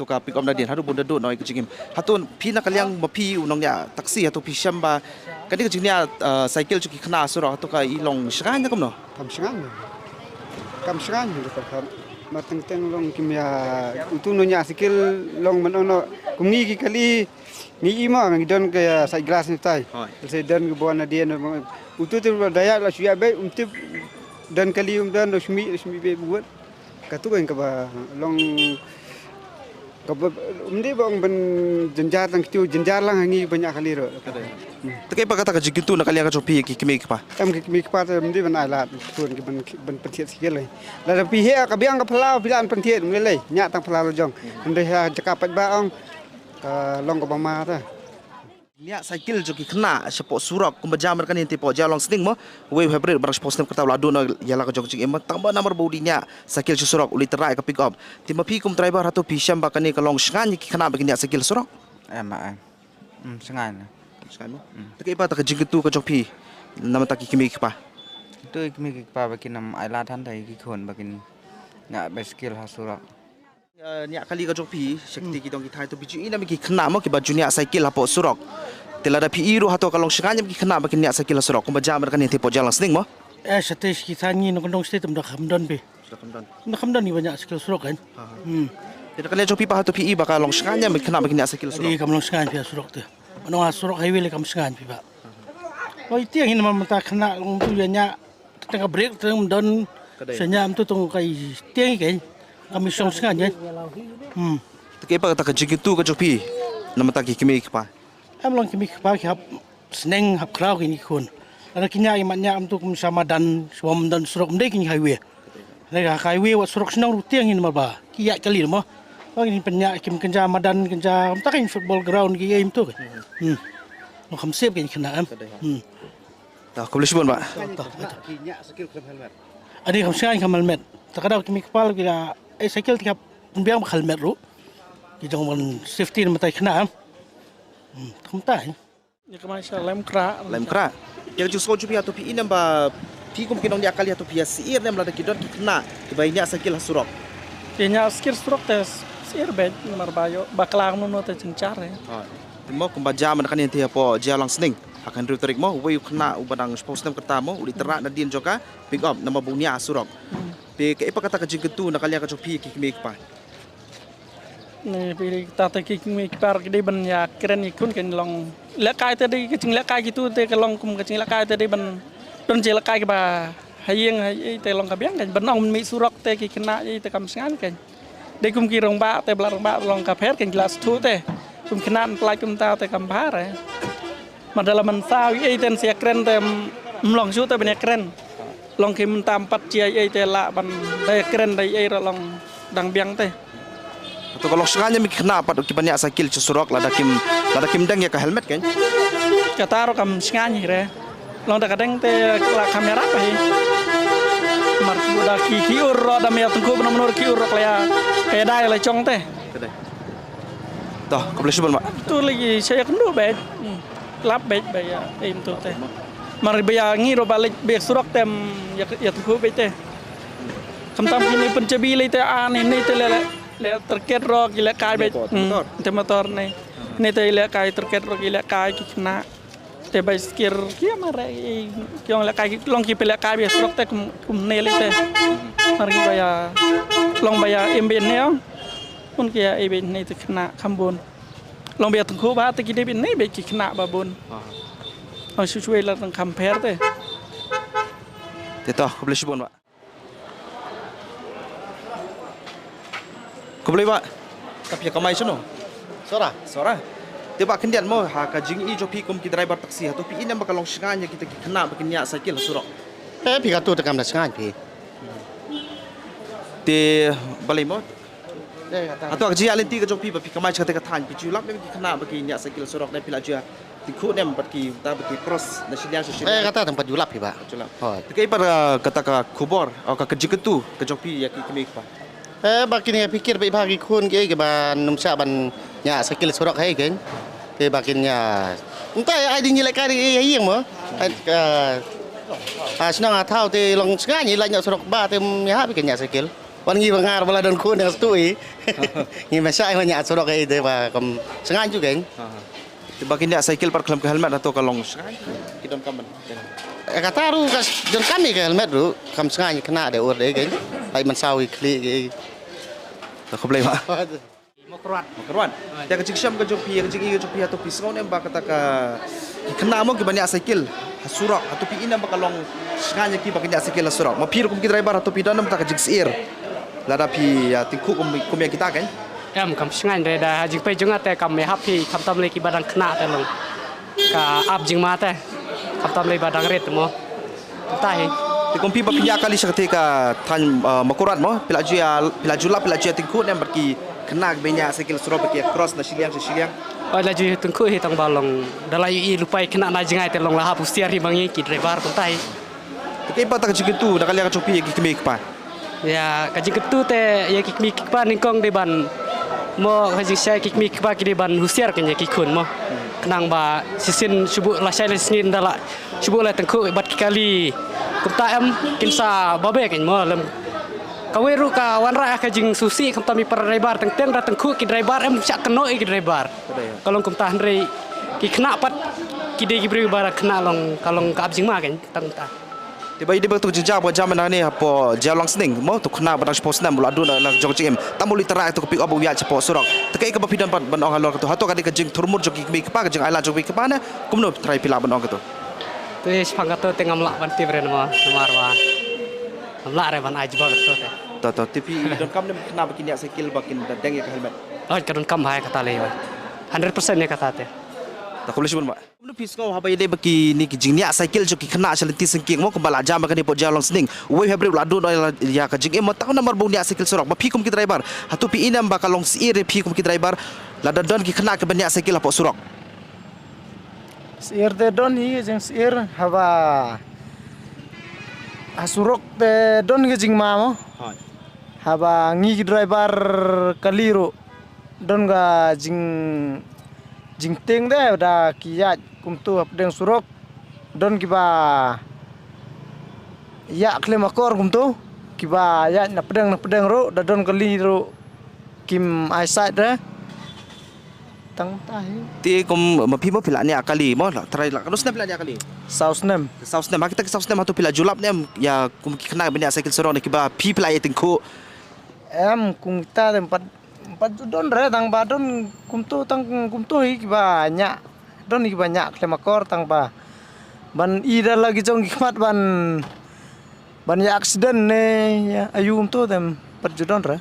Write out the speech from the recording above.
atau ka pick up na din haru bunda do noi kejingim hatun pi nak kaliang mapi unongnya taksi atau pi syamba kadi kejingnya cycle cuki kena suro atau ka ilong shranya kamno kam srangan kam mateng teng long kimya utununya skill long manono kumni ki kali ni ima ngidon kaya sai glass ni tai sai dan ke bawah dia utu tu daya la suya be untip dan kali dan resmi be buat katu kan ka long ka bang ben jenjar tang kitu jenjar lang hangi banyak kali ro tekai pa kata kejigitu nak kaliang ka chopi ki kimi pa kimi pa mende ben alat tuan ki ben petiet skill lai la pi he ka biang ka phala bilan petiet mulai nya tang phala jong mende ha jakapat ba ong long ka bama ta nia cycle joki kena sepok surak kumbajam kan yang tipo jalong sning mo we favorite baras postem kata ladu na yala ka jong em tamba nomor bodinya cycle surak uli terai ka pick up tima pi kum driver hatu pisam bakani ka long sngan ki kena bagini cycle surak sengan mo tekai pa ta ka jigitu ka jopi nama ta ki kimi pa tu kimi pa bakin nam aila than thai ki khon bakin na skill ha surak nia kali ka jopi shakti ki dong ki thai to biju ina mi ki kena mo ki baju nia cycle hapo surak telada pi iru hato kalong snganya ki kena bakin nia cycle surak kumbajam kan yang tipo jalang sning mo setes ki tani no kondong state dak hamdan be dak hamdan ni banyak skill surak kan tidak kalian jopi pa hato pi bakal long snganya mi kena bakin nia cycle surak di kamlong snganya pi surak tu ano surak highway le kam snganya pi ba oi tiang hin man ta kena long tu nya tengah break teng don senyam tu tong kai tiang kan kami song snganya tekai pa ta ka jigitu ka jopi nama ta ki kimi pa am long kimi pa ki hap sneng hap kraw ki ni khon ana kinya imannya am tu kum sama dan suam dan surak mde ki highway lega highway wat surak senang rutiang hin ba ki ya kali mo bang ni penya kim kenja madan kenja am takin football ground ki game tu no kham sep ki khana am ta ko lisbon ba ani kham sing kham helmet takada kimi kepal ki cycle tiap biang helmet ru ki jong mon safety ma tai khana am thum tai ni ka masha lem kra yang justru jopi atau pi inam ba pi kum kinong dia kali atau pi sir nem lada kidot ki kena ki bainya cycle surak nya skill surak tes sir bed nomor bayo baklang no te cencar timo kumbajam kan yang tiapo jalang sning akan rutarik mo we kena ubadang postem kata mo uli terak na din joka pick up nama bunia surak pe ke apa kata ka jigetu na kali ka jopi ki kimi pa ni pi ta ki kimi par ki ban ya keren ikun kan long lekai tadi kecing lekai gitu te kelong kum kecing lekai tadi ban don je lekai ki ba hayeng hay te long ka biang kan ban ong mi surak te ki kena te kam sangan kan de kum ki rong ba te bla rong ba long ka phet kan gelas tu te kum kena plai kum ta te kam par madalam man sawi ten sia keren te mlong su te ben keren long ki mun tam pat cia te la ban de keren dai long dang biang te atau kalau sengaja mi kena apa ki banyak cycle surak lada kim dang ya ka helmet kan kataro kam sengaja re long da kadang te la kamera pa hi mar da ki ur da me tungku benar ki ur kaya dai la chong te toh ko boleh sebut mak tu lagi saya kendo bet lap bet ya im tu te mar baya ngiro balik be surak tem ya tungku bet te kamtam kini pencebi le te an ni te le terkait ro gila kai bet te motor ni te le kai terkait ro gila kai ki kena te bai skir kia mare kiong le kai long ki pele kai be surak te kum ne le te mar gi baya long baya emben ne pun kia eben ni te kena kambon long baya tengku ba te ki de ben ne be ki kena babonเอาช่วยเราต้องคำแพ้เต้ toh ko boleh sebut mak ko boleh mak tapi kamai sono sora tiba kendian mo ha ka jing i jopi kum ki driver taksi ha to pi inam bakalong snganya kita ki kena bakin nya cycle surak pi ka tu tekam da sangan pi te balai mo atau ka ji alenti ka jopi ba pi kamai chate ka than pi julap me ki kena bakin nya cycle surak na pila jua tikhu nem baki ta baki cross nasional sosial kata tempat julap pi ba julap tekai pada kata ka kubor atau ka kejigetu ka jopi ya ki kimi pa bakin ya pikir baik bagi kun ke ban numsa ban nya skill surak hai kan ke bakinnya entah ai ding nyilek kari yang mo senang tahu te long sengaja lah nya surak ba te ya bikin nya skill Wan ngi bangar bala don kun yang stui. Ngi masa banyak surok kayak itu pak kam sengaja juga kan. Tiba kini cycle par kelam ke helmet atau kalong sengai kita kaman. Kata ru kas don kami ke helmet ru kam sengaja kena ada ur deh kan. Lai mensawi klik. Tak boleh mak. Mokruat. Makaruan. Ya kecik syam ke jopi, kecik iyo jopi atau pisau ni ambak kata ke kena mo ke banyak cycle surak atau pi ina bakalong sengaja ki bakinya cycle surak. Ma pir kum ki driver atau pi danam tak kecik seir. Lada pi tingku kum ya kita kan. Em kam sengai re da jing pe junga te kam me happy kam tam le ki badang kena te long ka ap jing ma te kam tam le badang ret mo tai Ti kum pi bakinya kali seketika tan makurat mo pila jula tingku ni berki kena banyak cycle surak baki cross na siliang. oi la ju tungku hi tang balong dalai i lupai kena na jingai te long la hap ustiar hi bangi ki driver tai Tapi apa tak kecik tu nak kali akan jopi ki kemik pa. ya ka jing ketu te ya ki mi ki pa ning kong de ban mo ka jing sai ki mi ki pa ki de ban ustiar kan ya ki kun mo kenang ba sisin subu la sai le singin dala subu la tungku bat ki kali kumta em kinsa babe kan mo lem kaweru ka wanra ka jing susi kam tami per driver teng datang ku ki driver em sak keno ki driver kalong kum tahan re ki kena pat ki de ki driver kena long kalong ka abjing ma kan tang ta Tiba ide betul jejak buat zaman ni apa jalan sening mau tu kena pada sport senam bulan dua nak jog cim tamu literak tu pick up biar cepat surok tekai ke bapidan ban orang halor tu hatu kadi kejing turmur jogi kemik pa kejing island jogi ke mana kumno try pila ban orang tu tu sepangkat tu tengam lak ban ti bren mo marwa lak re ban aj ba tu te Tahu tapi don kam ni kena begini skill bakin deng ya ke helmet oh kadon kam hai kata le 100% ya kata te tak boleh sebut mak kumno pis kau apa ide bagi ni kejing ni cycle jogi kena selenti sengking mau kembali jam makan ni pot jalan sening we have ladu ya kejing em tak nomor bau ni cycle sorok ba pi kum ki driver hatu pi inam bakalong si pi kum ki driver lada don ki kena ke banyak cycle apa sorok Sir de don hi jeng sir haba asurok de don ge jing ma mo haba ngi driver kaliro don ga jing teng de da kiya kumtu apdeng surok don kiba ya klemakor kumtu kiba ya na pedeng ro da don kaliro kim eyesight de tang tahi ti kum mapi mo pila ni akali mo try la kanus na pila ni akali sausnem kita sausnem hatu pila julap nem ya kum ki kena banyak cycle sorok ni kiba pi pila tingku em kung ta tempat don re tang ba don kumtu hi banyak don hi banyak klemakor tang ba ban ida lagi jong hikmat ban ya aksiden ne ya ayum tu tem perjudon re